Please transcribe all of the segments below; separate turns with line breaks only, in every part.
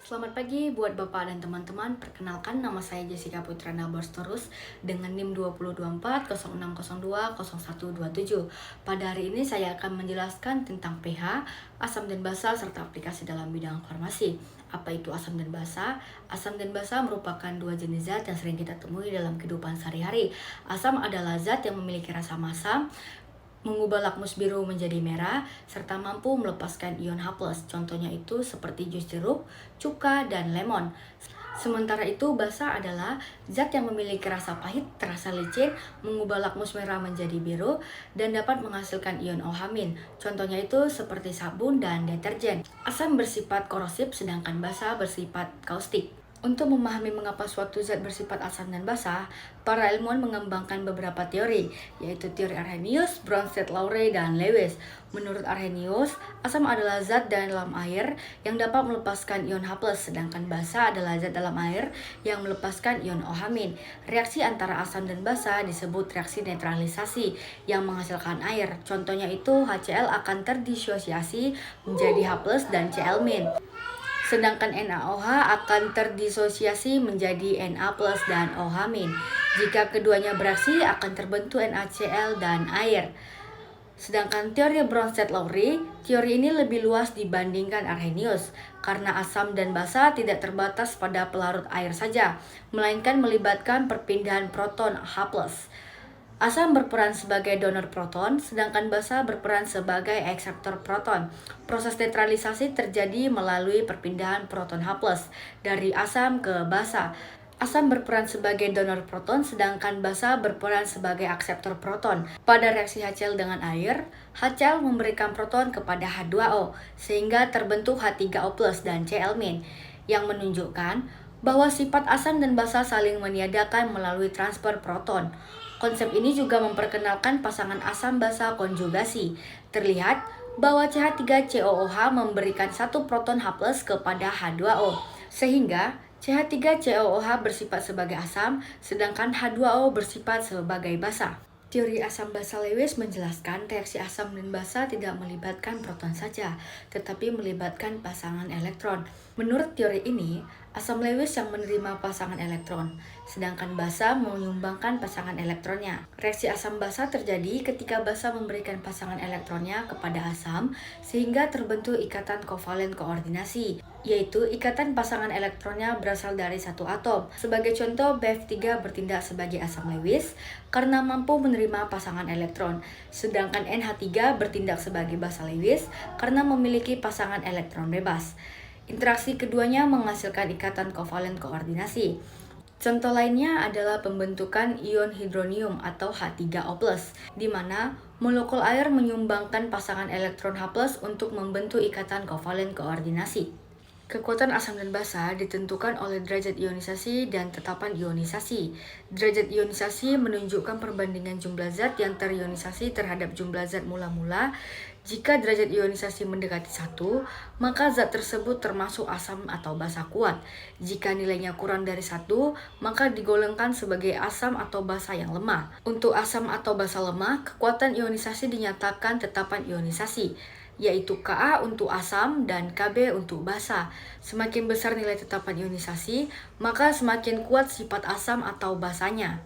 Selamat pagi buat Bapak dan teman-teman. Perkenalkan, nama saya Jessica Putrana Borstorus dengan NIM 2024 0602 0127. Pada hari ini saya akan menjelaskan tentang pH, asam dan basa serta aplikasi dalam bidang farmasi. Apa itu asam dan basa? Asam dan basa merupakan dua jenis zat yang sering kita temui dalam kehidupan sehari-hari. Asam adalah zat yang memiliki rasa masam, mengubah lakmus biru menjadi merah, serta mampu melepaskan ion H+. Contohnya itu seperti jus jeruk, cuka, dan lemon. Sementara itu, basa adalah zat yang memiliki rasa pahit, terasa licin, mengubah lakmus merah menjadi biru, dan dapat menghasilkan ion OH-. Contohnya itu seperti sabun dan deterjen. Asam bersifat korosif, sedangkan basa bersifat kaustik. Untuk memahami mengapa suatu zat bersifat asam dan basa, para ilmuwan mengembangkan beberapa teori, yaitu teori Arrhenius, Bronsted-Lowry, dan Lewis. Menurut Arrhenius, asam adalah zat dalam air yang dapat melepaskan ion H+, sedangkan basa adalah zat dalam air yang melepaskan ion OH-. Reaksi antara asam dan basa disebut reaksi netralisasi yang menghasilkan air. Contohnya itu HCl akan terdisosiasi menjadi H+ dan Cl-. Sedangkan NaOH akan terdisosiasi menjadi Na+ dan OH-. Jika keduanya bereaksi akan terbentuk NaCl dan air. Sedangkan teori Bronsted-Lowry, teori ini lebih luas dibandingkan Arrhenius, karena asam dan basa tidak terbatas pada pelarut air saja, melainkan melibatkan perpindahan proton H+. Asam berperan sebagai donor proton, sedangkan basa berperan sebagai akseptor proton. Proses netralisasi terjadi melalui perpindahan proton H+ dari asam ke basa. Asam berperan sebagai donor proton, sedangkan basa berperan sebagai akseptor proton. Pada reaksi HCl dengan air, HCl memberikan proton kepada H2O, sehingga terbentuk H3O+ dan Cl-, yang menunjukkan bahwa sifat asam dan basa saling meniadakan melalui transfer proton. Konsep ini juga memperkenalkan pasangan asam-basa konjugasi. Terlihat bahwa CH3COOH memberikan satu proton H+ kepada H2O, sehingga CH3COOH bersifat sebagai asam, sedangkan H2O bersifat sebagai basa. Teori asam basa Lewis menjelaskan reaksi asam dan basa tidak melibatkan proton saja, tetapi melibatkan pasangan elektron. Menurut teori ini, asam Lewis yang menerima pasangan elektron, sedangkan basa menyumbangkan pasangan elektronnya. Reaksi asam basa terjadi ketika basa memberikan pasangan elektronnya kepada asam, sehingga terbentuk ikatan kovalen koordinasi, yaitu ikatan pasangan elektronnya berasal dari satu atom. Sebagai contoh, BF3 bertindak sebagai asam Lewis karena mampu menerima pasangan elektron, sedangkan NH3 bertindak sebagai basa Lewis karena memiliki pasangan elektron bebas. Interaksi keduanya menghasilkan ikatan kovalen koordinasi. Contoh lainnya adalah pembentukan ion hidronium atau H3O+, di mana molekul air menyumbangkan pasangan elektron H+ untuk membentuk ikatan kovalen koordinasi. Kekuatan asam dan basa ditentukan oleh derajat ionisasi dan tetapan ionisasi. Derajat ionisasi menunjukkan perbandingan jumlah zat yang terionisasi terhadap jumlah zat mula-mula. Jika derajat ionisasi mendekati 1, maka zat tersebut termasuk asam atau basa kuat. Jika nilainya kurang dari 1, maka digolongkan sebagai asam atau basa yang lemah. Untuk asam atau basa lemah, kekuatan ionisasi dinyatakan tetapan ionisasi, yaitu Ka untuk asam dan Kb untuk basa. Semakin besar nilai tetapan ionisasi, maka semakin kuat sifat asam atau basanya.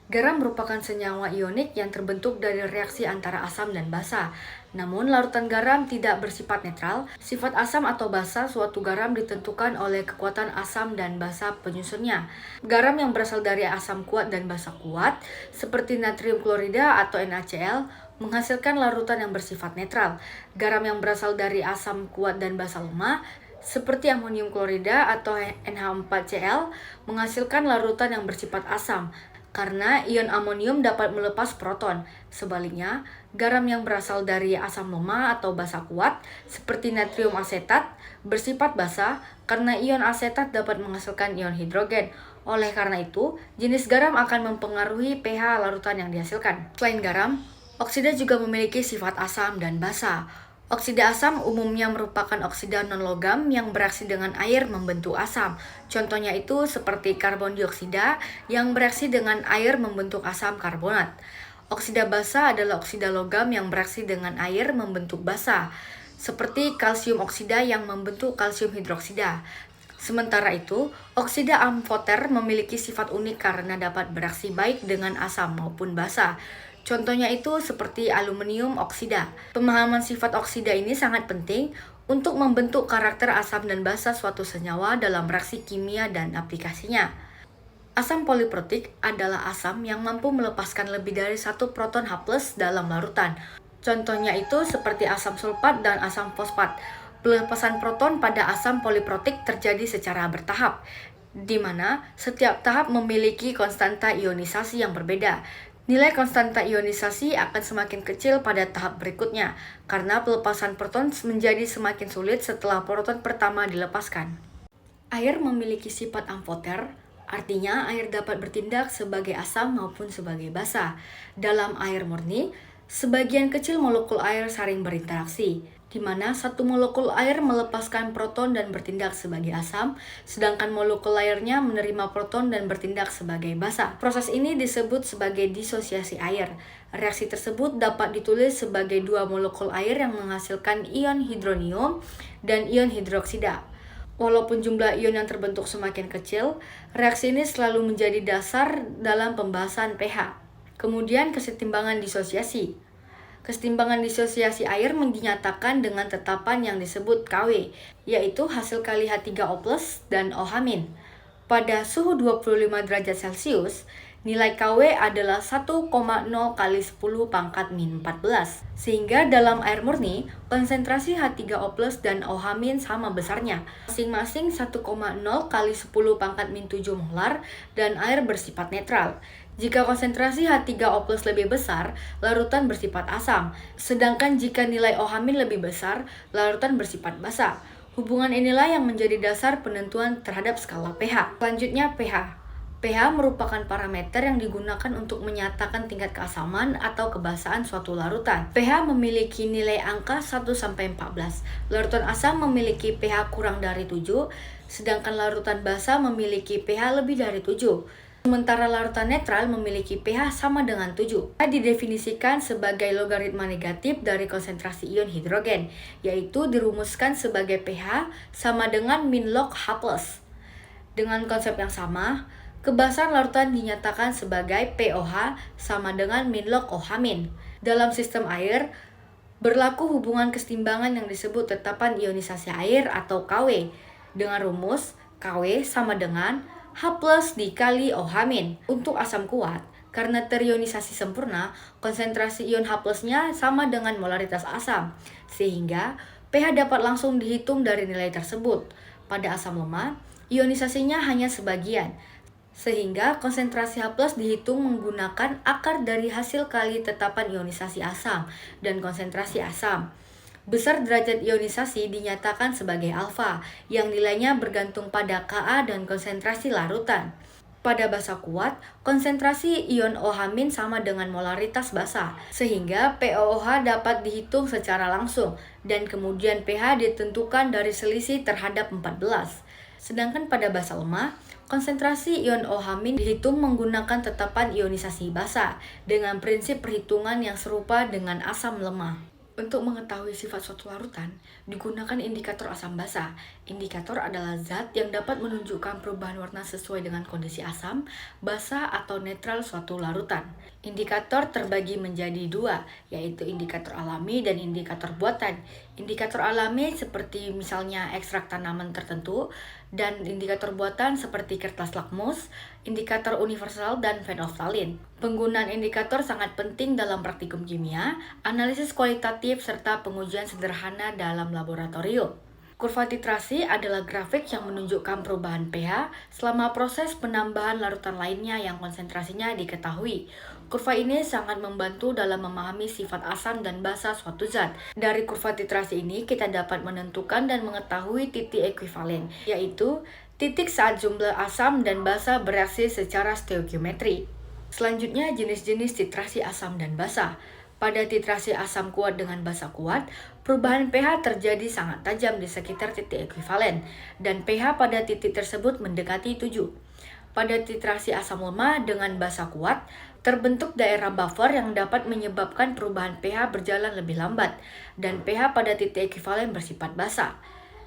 Garam merupakan senyawa ionik yang terbentuk dari reaksi antara asam dan basa. Namun, larutan garam tidak bersifat netral. Sifat asam atau basa suatu garam ditentukan oleh kekuatan asam dan basa penyusunnya. Garam yang berasal dari asam kuat dan basa kuat, seperti natrium klorida atau NaCl, menghasilkan larutan yang bersifat netral. Garam yang berasal dari asam kuat dan basa lemah, seperti amonium klorida atau NH4Cl, menghasilkan larutan yang bersifat asam, karena ion amonium dapat melepas proton. Sebaliknya, garam yang berasal dari asam lemah atau basa kuat, seperti natrium asetat, bersifat basa karena ion asetat dapat menghasilkan ion hidrogen. Oleh karena itu, jenis garam akan mempengaruhi pH larutan yang dihasilkan. Selain garam, oksida juga memiliki sifat asam dan basa. Oksida asam umumnya merupakan oksida non-logam yang bereaksi dengan air membentuk asam. Contohnya itu seperti karbon dioksida yang bereaksi dengan air membentuk asam karbonat. Oksida basa adalah oksida logam yang bereaksi dengan air membentuk basa, seperti kalsium oksida yang membentuk kalsium hidroksida. Sementara itu, oksida amfoter memiliki sifat unik karena dapat bereaksi baik dengan asam maupun basa. Contohnya itu seperti aluminium oksida. Pemahaman sifat oksida ini sangat penting untuk membentuk karakter asam dan basa suatu senyawa dalam reaksi kimia dan aplikasinya. Asam poliprotik adalah asam yang mampu melepaskan lebih dari satu proton H+ dalam larutan. Contohnya itu seperti asam sulfat dan asam fosfat. Pelepasan proton pada asam poliprotik terjadi secara bertahap, di mana setiap tahap memiliki konstanta ionisasi yang berbeda. Nilai konstanta ionisasi akan semakin kecil pada tahap berikutnya, karena pelepasan proton menjadi semakin sulit setelah proton pertama dilepaskan. Air memiliki sifat amfoter, artinya air dapat bertindak sebagai asam maupun sebagai basa. Dalam air murni, sebagian kecil molekul air saling berinteraksi, di mana satu molekul air melepaskan proton dan bertindak sebagai asam, sedangkan molekul airnya menerima proton dan bertindak sebagai basa. Proses ini disebut sebagai disosiasi air. Reaksi tersebut dapat ditulis sebagai dua molekul air yang menghasilkan ion hidronium dan ion hidroksida. Walaupun jumlah ion yang terbentuk semakin kecil, reaksi ini selalu menjadi dasar dalam pembahasan pH. Kemudian kesetimbangan disosiasi. Kesetimbangan disosiasi air dinyatakan dengan tetapan yang disebut Kw, yaitu hasil kali H3O+ dan OH-. Pada suhu 25 derajat Celcius, nilai Kw adalah 1,0 kali 10 pangkat min 14. Sehingga dalam air murni, konsentrasi H3O+ dan OH- sama besarnya, masing-masing 1,0 kali 10 pangkat min 7 molar, dan air bersifat netral. Jika konsentrasi H3O+ lebih besar, larutan bersifat asam. Sedangkan jika nilai OH- lebih besar, larutan bersifat basa. Hubungan inilah yang menjadi dasar penentuan terhadap skala pH. Selanjutnya pH. pH merupakan parameter yang digunakan untuk menyatakan tingkat keasaman atau kebasaan suatu larutan. pH memiliki nilai angka 1-14. Larutan asam memiliki pH kurang dari 7, sedangkan larutan basa memiliki pH lebih dari 7. Sementara larutan netral memiliki pH sama dengan 7. Didefinisikan sebagai logaritma negatif dari konsentrasi ion hidrogen, yaitu dirumuskan sebagai pH sama dengan min log H+. Dengan konsep yang sama, kebasan larutan dinyatakan sebagai pOH sama dengan min log OH-. Dalam sistem air, berlaku hubungan kesetimbangan yang disebut tetapan ionisasi air atau Kw, dengan rumus Kw sama dengan H+ dikali OH-. Untuk asam kuat, karena terionisasi sempurna, konsentrasi ion H+-nya sama dengan molaritas asam, sehingga pH dapat langsung dihitung dari nilai tersebut. Pada asam lemah, ionisasinya hanya sebagian, sehingga konsentrasi H+ dihitung menggunakan akar dari hasil kali tetapan ionisasi asam dan konsentrasi asam. Besar derajat ionisasi dinyatakan sebagai alfa, yang nilainya bergantung pada Ka dan konsentrasi larutan. Pada basa kuat, konsentrasi ion OH- sama dengan molaritas basa, sehingga pOH dapat dihitung secara langsung, dan kemudian pH ditentukan dari selisih terhadap 14. Sedangkan pada basa lemah, konsentrasi ion OH- dihitung menggunakan tetapan ionisasi basa, dengan prinsip perhitungan yang serupa dengan asam lemah. Untuk mengetahui sifat suatu larutan, digunakan indikator asam basa. Indikator adalah zat yang dapat menunjukkan perubahan warna sesuai dengan kondisi asam, basa, atau netral suatu larutan. Indikator terbagi menjadi dua, yaitu indikator alami dan indikator buatan. Indikator alami seperti misalnya ekstrak tanaman tertentu, dan indikator buatan seperti kertas lakmus, indikator universal, dan fenolftalin. Penggunaan indikator sangat penting dalam praktikum kimia, analisis kualitatif, serta pengujian sederhana dalam laboratorium. Kurva titrasi adalah grafik yang menunjukkan perubahan pH selama proses penambahan larutan lainnya yang konsentrasinya diketahui. Kurva ini sangat membantu dalam memahami sifat asam dan basa suatu zat. Dari kurva titrasi ini kita dapat menentukan dan mengetahui titik ekuivalen, yaitu titik saat jumlah asam dan basa bereaksi secara stoikiometri. Selanjutnya jenis-jenis titrasi asam dan basa. Pada titrasi asam kuat dengan basa kuat, perubahan pH terjadi sangat tajam di sekitar titik ekuivalen, dan pH pada titik tersebut mendekati 7. Pada titrasi asam lemah dengan basa kuat, terbentuk daerah buffer yang dapat menyebabkan perubahan pH berjalan lebih lambat, dan pH pada titik ekuivalen bersifat basa.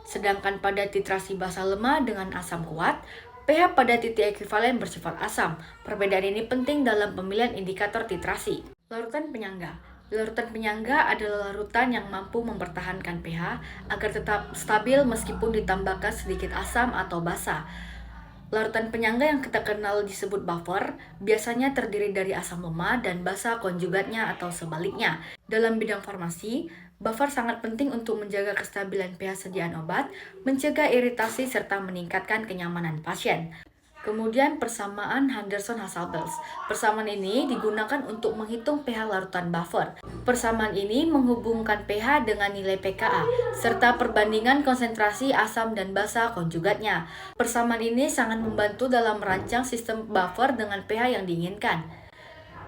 Sedangkan pada titrasi basa lemah dengan asam kuat, pH pada titik ekuivalen bersifat asam. Perbedaan ini penting dalam pemilihan indikator titrasi. Larutan penyangga. Larutan penyangga adalah larutan yang mampu mempertahankan pH agar tetap stabil meskipun ditambahkan sedikit asam atau basa. Larutan penyangga yang kita kenal disebut buffer biasanya terdiri dari asam lemah dan basa konjugatnya atau sebaliknya. Dalam bidang farmasi, buffer sangat penting untuk menjaga kestabilan pH sediaan obat, mencegah iritasi serta meningkatkan kenyamanan pasien. Kemudian persamaan Henderson-Hasselbalch. Persamaan ini digunakan untuk menghitung pH larutan buffer. Persamaan ini menghubungkan pH dengan nilai pKa, serta perbandingan konsentrasi asam dan basa konjugatnya. Persamaan ini sangat membantu dalam merancang sistem buffer dengan pH yang diinginkan.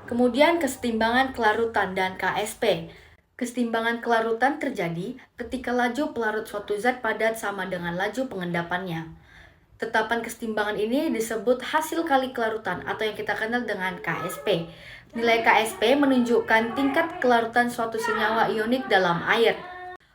Kemudian kesetimbangan kelarutan dan KSP. Kesetimbangan kelarutan terjadi ketika laju pelarut suatu zat padat sama dengan laju pengendapannya. Tetapan kesetimbangan ini disebut hasil kali kelarutan atau yang kita kenal dengan KSP. Nilai KSP menunjukkan tingkat kelarutan suatu senyawa ionik dalam air.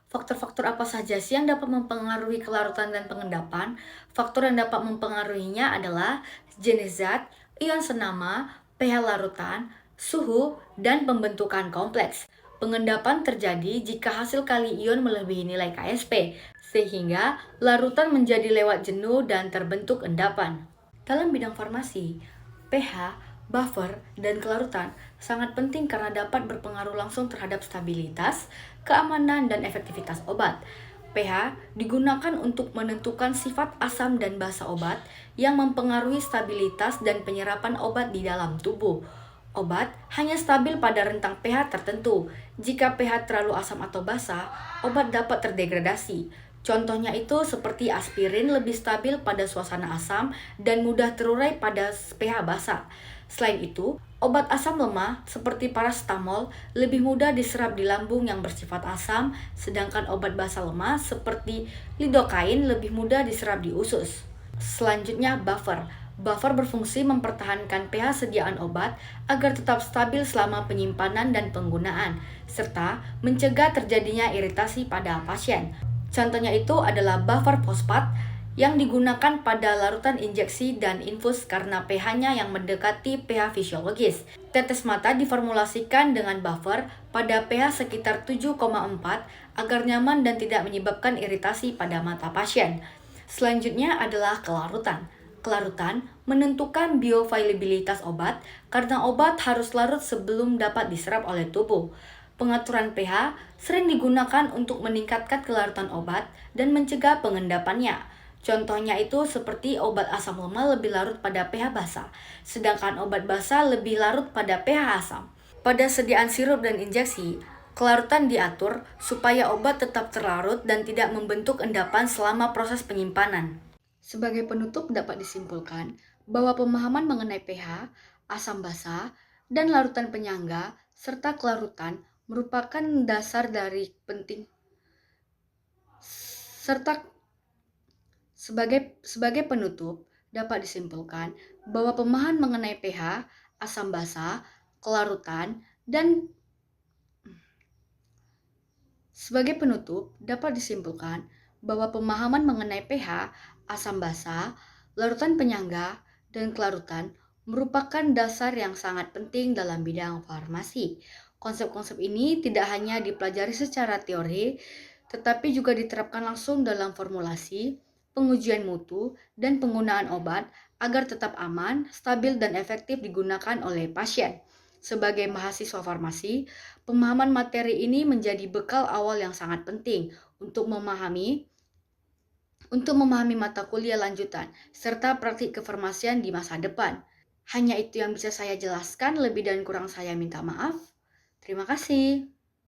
Faktor-faktor apa saja sih yang dapat mempengaruhi kelarutan dan pengendapan? Faktor yang dapat mempengaruhinya adalah jenis zat, ion senama, pH larutan, suhu, dan pembentukan kompleks. Pengendapan terjadi jika hasil kali ion melebihi nilai KSP, sehingga larutan menjadi lewat jenuh dan terbentuk endapan. Dalam bidang farmasi, pH, buffer, dan kelarutan sangat penting karena dapat berpengaruh langsung terhadap stabilitas, keamanan, dan efektivitas obat. pH digunakan untuk menentukan sifat asam dan basa obat yang mempengaruhi stabilitas dan penyerapan obat di dalam tubuh. Obat hanya stabil pada rentang pH tertentu. Jika pH terlalu asam atau basa, obat dapat terdegradasi. Contohnya itu seperti aspirin lebih stabil pada suasana asam dan mudah terurai pada pH basa. Selain itu, obat asam lemah seperti paracetamol lebih mudah diserap di lambung yang bersifat asam, sedangkan obat basa lemah seperti lidocaine lebih mudah diserap di usus. Selanjutnya, buffer. Buffer berfungsi mempertahankan pH sediaan obat agar tetap stabil selama penyimpanan dan penggunaan, serta mencegah terjadinya iritasi pada pasien. Contohnya itu adalah buffer fosfat yang digunakan pada larutan injeksi dan infus karena pH-nya yang mendekati pH fisiologis. Tetes mata diformulasikan dengan buffer pada pH sekitar 7,4 agar nyaman dan tidak menyebabkan iritasi pada mata pasien. Selanjutnya adalah kelarutan. Kelarutan menentukan bioavailabilitas obat karena obat harus larut sebelum dapat diserap oleh tubuh. Pengaturan pH sering digunakan untuk meningkatkan kelarutan obat dan mencegah pengendapannya. Contohnya itu seperti obat asam lemah lebih larut pada pH basa, sedangkan obat basa lebih larut pada pH asam. Pada sediaan sirup dan injeksi, kelarutan diatur supaya obat tetap terlarut dan tidak membentuk endapan selama proses penyimpanan. Sebagai penutup dapat disimpulkan bahwa pemahaman mengenai pH, asam basa, dan larutan penyangga, serta kelarutan merupakan dasar dari penting serta sebagai penutup dapat disimpulkan bahwa pemahaman mengenai pH, asam basa, kelarutan, dan sebagai penutup dapat disimpulkan bahwa pemahaman mengenai pH, asam basa, larutan penyangga, dan kelarutan merupakan dasar yang sangat penting dalam bidang farmasi. Konsep-konsep ini tidak hanya dipelajari secara teori, tetapi juga diterapkan langsung dalam formulasi, pengujian mutu, dan penggunaan obat agar tetap aman, stabil, dan efektif digunakan oleh pasien. Sebagai mahasiswa farmasi, pemahaman materi ini menjadi bekal awal yang sangat penting untuk memahami mata kuliah lanjutan, serta praktik kefarmasian di masa depan. Hanya itu yang bisa saya jelaskan, lebih dan kurang saya minta maaf. Terima kasih.